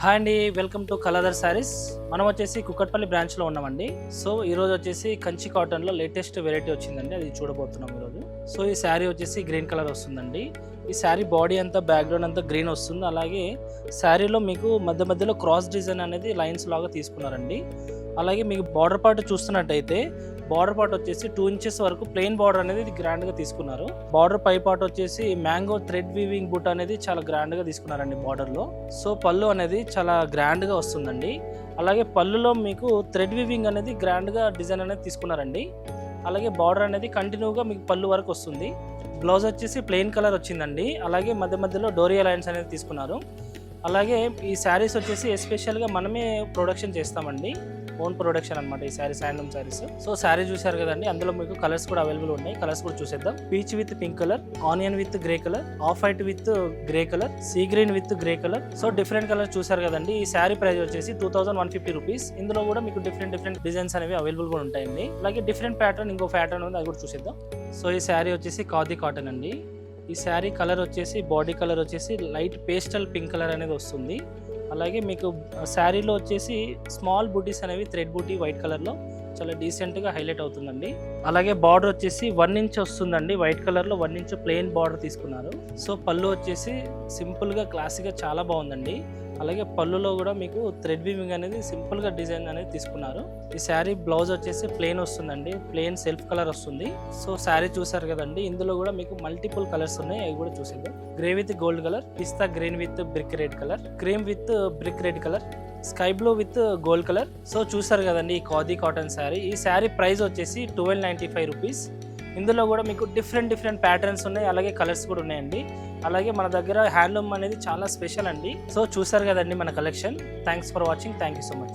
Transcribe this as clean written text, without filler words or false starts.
Hi అండి, welcome to colour saris. మనం వచ్చేసి కుక్కట్పల్లి బ్రాంచ్లో ఉన్నామండి. సో ఈరోజు వచ్చేసి కంచి కాటన్లో లేటెస్ట్ వెరైటీ వచ్చిందండి, అది చూడబోతున్నాం ఈరోజు. సో ఈ శారీ వచ్చేసి గ్రీన్ కలర్ వస్తుందండి. ఈ శారీ బాడీ అంతా బ్యాక్గ్రౌండ్ అంతా గ్రీన్ వస్తుంది. అలాగే శారీలో మీకు మధ్య మధ్యలో క్రాస్ డిజైన్ అనేది లైన్స్ లాగా తీసుకున్నారండి. అలాగే మీకు బార్డర్ పార్ట్ చూస్తున్నట్టయితే బార్డర్ పార్ట్ వచ్చేసి 2 ఇంచెస్ వరకు ప్లెయిన్ బార్డర్ అనేది గ్రాండ్ గా తీసుకున్నారు. బార్డర్ పై పార్ట్ వచ్చేసి మ్యాంగో థ్రెడ్ వీవింగ్ బుట్ అనేది చాలా గ్రాండ్ గా తీసుకున్నారండి బార్డర్ లో. సో పళ్ళు అనేది చాలా గ్రాండ్ గా వస్తుందండి. అలాగే పళ్ళులో మీకు థ్రెడ్ వీవింగ్ అనేది గ్రాండ్ గా డిజైన్ అనేది తీసుకున్నారండి. అలాగే బార్డర్ అనేది కంటిన్యూగా మీకు పళ్ళు వరకు వస్తుంది. బ్లౌజ్ వచ్చేసి ప్లెయిన్ కలర్ వచ్చిందండి. అలాగే మధ్య మధ్యలో డోరియా లైన్స్ అనేది తీసుకున్నారు. అలాగే ఈ శారీస్ వచ్చేసి ఎస్పెషల్గా మనమే ప్రొడక్షన్ చేస్తామండి, ఓన్ ప్రొడక్షన్ అనమాట ఈ శారీస్, హ్యాండ్లూమ్ శారీస్. సో శారీ చూసారు కదండి, అందులో మీకు కలర్స్ కూడా అవైలబుల్ ఉన్నాయి. కలర్స్ కూడా చూసేద్దాం. Peach with pink colour, onion with grey colour, off white with grey colour, sea green with grey colour. So different colour చూసారు కదండి. ఈ శారీ ప్రైస్ వచ్చేసి 2150 రూపీస్. ఇందులో కూడా మీకు డిఫరెంట్ డిజైన్స్ అనేవి అవైలబుల్ కూడా ఉంటాయండి. అలాగే డిఫరెంట్ ప్యాటర్న్, ఇంకో ప్యాటర్న్ ఉంది, అది కూడా చూసేద్దాం. సో ఈ శారీ వచ్చేసి ఖాదీ కాటన్ అండి. ఈ శారీ కలర్ వచ్చేసి బాడీ కలర్ వచ్చేసి లైట్ పేస్టల్ పింక్ కలర్ అనేది వస్తుంది. అలాగే మీకు శారీలో వచ్చేసి స్మాల్ బూటీస్ అనేవి థ్రెడ్ బూటీ వైట్ కలర్లో చాలా డీసెంట్గా హైలైట్ అవుతుందండి. అలాగే బార్డర్ వచ్చేసి 1 ఇంచ్ వస్తుందండి, వైట్ కలర్లో 1 ఇంచ్ ప్లెయిన్ బార్డర్ తీసుకున్నారు. సో పళ్ళు వచ్చేసి సింపుల్గా క్లాసిక్గా చాలా బాగుందండి. అలాగే పళ్ళులో కూడా మీకు థ్రెడ్ వీవింగ్ అనేది సింపుల్గా డిజైన్ అనేది తీసుకున్నారు. ఈ శారీ బ్లౌజ్ వచ్చేసి ప్లెయిన్ వస్తుందండి, ప్లెయిన్ సెల్ఫ్ కలర్ వస్తుంది. సో శారీ చూసారు కదండి, ఇందులో కూడా మీకు మల్టిపుల్ కలర్స్ ఉన్నాయి, అవి కూడా చూసేద్దాం. Grey with gold colour, pista green with brick red colour, cream with brick red colour, sky blue with gold colour. So చూసారు కదండి ఈ ఖాదీ కాటన్ శారీ. ఈ శారీ ప్రైస్ వచ్చేసి 1295 రూపీస్. ఇందులో కూడా మీకు డిఫరెంట్ ప్యాటర్న్స్ ఉన్నాయి, అలాగే కలర్స్ కూడా ఉన్నాయండి. అలాగే మన దగ్గర హ్యాండ్లూమ్ అనేది చాలా స్పెషల్ అండి. సో చూసారు కదండి మన collection. Thanks for watching. Thank you so much.